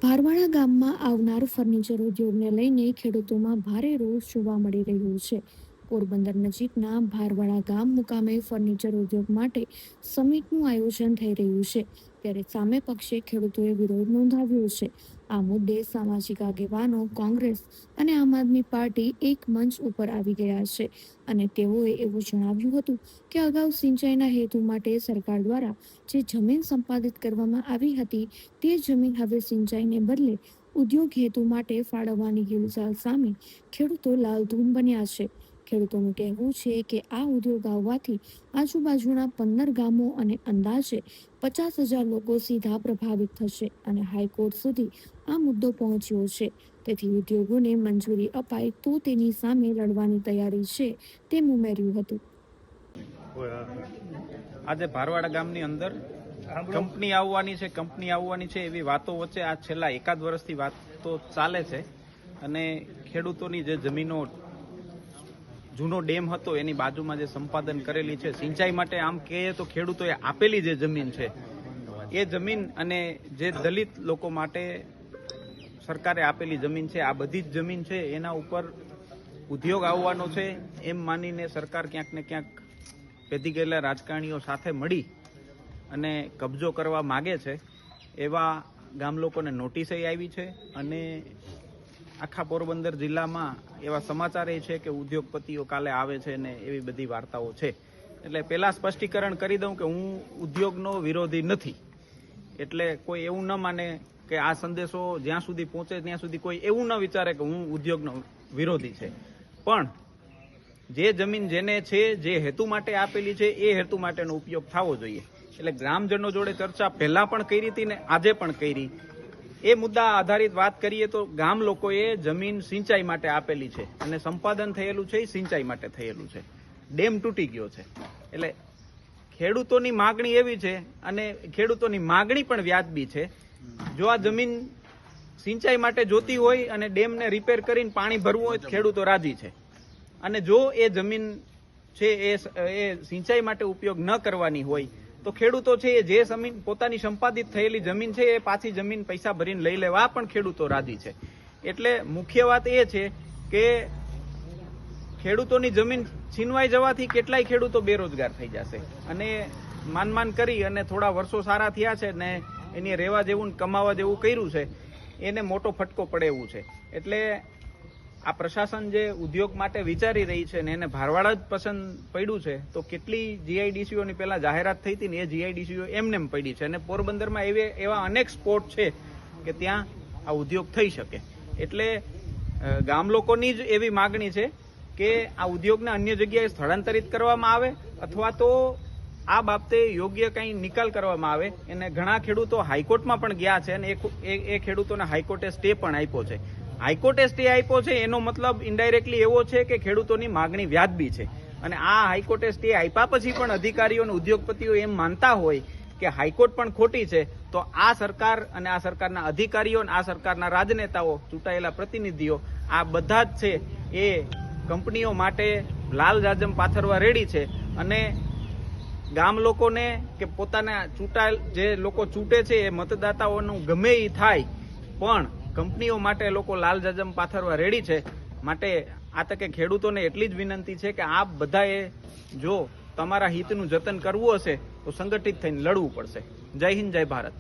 ભારવાડા ગામમાં આવનાર ફર્નિચર ઉદ્યોગને લઈને ખેડૂતોમાં ભારે રોષ જોવા મળી રહ્યો છે. પોરબંદર નજીકના ભારવાડા ગામ મુકામે ફર્નિચર ઉદ્યોગ માટે સમિટનું આયોજન થઈ રહ્યું છે, ત્યારે સામે પક્ષે ખેડૂતોએ વિરોધ નોંધાવ્યો છે. આ મુદ્દે સામાજિક આગેવાનો, કોંગ્રેસ અને આમ આદમી પાર્ટી એક મંચ ઉપર આવી ગયા છે અને તેઓએ એવું જણાવ્યું હતું કે અગાઉ સિંચાઈના હેતુ માટે સરકાર દ્વારા જે જમીન સંપાદિત કરવામાં આવી હતી તે જમીન હવે સિંચાઈને બદલે ઉદ્યોગ હેતુ માટે ફાળવવાની હિલચાલ સામે ખેડૂતો લાલધૂમ બન્યા છે. ખેડૂતોનું કહેવું છે કે આ ઉદ્યોગ આવવાથી આજુબાજુના 15 ગામો અને અંદાજે 50,000 લોકો સીધા પ્રભાવિત થશે અને હાઈકોર્ટ સુધી આ મુદ્દો પહોંચ્યો છે. તેથી ઉદ્યોગોને મંજૂરી અપાય તો તેની સામે લડવાની તૈયારી છે તેમ ઉમેર્યું હતું. આજે ભારવાડા ગામની અંદર કંપની આવવાની છે એવી વાતો વચ્ચે આ છેલ્લા એકાદ વર્ષથી વાતો ચાલે છે અને ખેડૂતોની જે જમીનો જૂનો ડેમ હતો એની બાજુમાં જે સંપાદન કરેલી છે સિંચાઈ માટે, આમ કહીએ તો ખેડૂતોએ આપેલી જે જમીન છે એ જમીન અને જે દલિત લોકો માટે સરકારે આપેલી જમીન છે, આ બધી જ જમીન છે એના ઉપર ઉદ્યોગ આવવાનો છે એમ માનીને સરકાર ક્યાંક ને ક્યાંક પેધી ગયેલા રાજકારણીઓ સાથે મળી અને કબજો કરવા માગે છે. એવા ગામ લોકોને નોટિસ આવી છે અને આખા પોરબંદર જિલ્લામાં એવા સમાચાર છે કે ઉદ્યોગપતિઓ કાલે આવે છે ને એવી બધી વાર્તાઓ છે. એટલે પહેલા સ્પષ્ટીકરણ કરી દઉં કે હું ઉદ્યોગનો વિરોધી નથી. એટલે કોઈ એવું ન માને કે આ સંદેશો જ્યાં સુધી પહોંચે ત્યાં સુધી કોઈ એવું ન વિચારે કે હું ઉદ્યોગનો વિરોધી છે. પણ જે જમીન જેને છે, જે હેતુ માટે આપેલી છે એ હેતુ માટેનો ઉપયોગ થવો જોઈએ. એટલે ગ્રામજનો જોડે ચર્ચા પહેલા પણ કરી હતી ને આજે પણ કરી. એ મુદ્દા આધારિત વાત કરીએ તો ગામ લોકોએ જમીન સિંચાઈ માટે આપેલી છે અને સંપાદન થયેલું છે એ સિંચાઈ માટે થયેલું છે. ડેમ તૂટી ગયો છે. એટલે ખેડૂતોની માગણી એવી છે અને ખેડૂતોની માગણી પણ વ્યાજબી છે. જો આ જમીન સિંચાઈ માટે જોતી હોય અને ડેમને રિપેર કરીને પાણી ભરવું હોય તો ખેડૂતો રાજી છે. અને જો એ જમીન છે એ સિંચાઈ માટે ઉપયોગ ન કરવાની હોય તો ખેડૂતો છે એ જે જમીન પોતાની સંપાદિત થયેલી જમીન છે એ પાછી જમીન પૈસા ભરીને લઈ લેવા પણ ખેડૂતો રાજી છે. એટલે મુખ્ય વાત એ છે કે ખેડૂતોની જમીન છીનવાઈ જવાથી કેટલાય ખેડૂતો બેરોજગાર થઈ જશે અને માન કરી અને થોડા વર્ષો સારા થયા છે ને એની રહેવા જેવું કમાવા જેવું કર્યું છે એને મોટો ફટકો પડે એવું છે. એટલે આ પ્રશાસન જે ઉદ્યોગ માટે વિચારી રહી છે ને એને ભારવાડા જ પસંદ પડ્યું છે તો કેટલી જીઆઈડીસીઓની પહેલા જાહેરાત થઈ હતી ને એ જીઆઈડીસીઓ એમને પડી છે અને પોરબંદરમાં એવા અનેક સ્પોટ છે કે ત્યાં આ ઉદ્યોગ થઈ શકે. એટલે ગામ લોકોની જ એવી માગણી છે કે આ ઉદ્યોગને અન્ય જગ્યાએ સ્થળાંતરિત કરવામાં આવે અથવા તો આ બાબતે યોગ્ય કંઈ નિકાલ કરવામાં આવે. એને ઘણા ખેડૂતો હાઈકોર્ટમાં પણ ગયા છે અને એ ખેડૂતોને હાઈકોર્ટે સ્ટે પણ આપ્યો છે. હાઈકોર્ટે સ્ટે આપ્યો છે એનો મતલબ ઇનડાયરેક્ટલી એવો છે કે ખેડૂતોની માગણી વ્યાજબી છે. અને આ હાઈકોર્ટે સ્ટે આપ્યા પછી પણ અધિકારીઓ અને ઉદ્યોગપતિઓ એમ માનતા હોય કે હાઈકોર્ટ પણ ખોટી છે તો આ સરકાર અને આ સરકારના અધિકારીઓ અને આ સરકારના રાજનેતાઓ, ચૂંટાયેલા પ્રતિનિધિઓ, આ બધા જ છે એ કંપનીઓ માટે લાલ જાજમ પાથરવા રેડી છે. અને ગામ લોકોને કે પોતાના ચૂંટાયેલ જે લોકો ચૂંટે છે એ મતદાતાઓનું ગમે એ થાય પણ કંપનીઓ માટે લોકો લાલ જાજમ પાથરવા રેડી છે. માટે આ તકે ખેડૂતોને એટલી જ વિનંતી છે કે આપ બધાએ જો તમારા હિતનું જતન કરવું હશે તો સંગઠિત થઈને લડવું પડશે. જય હિન્દ, જય ભારત.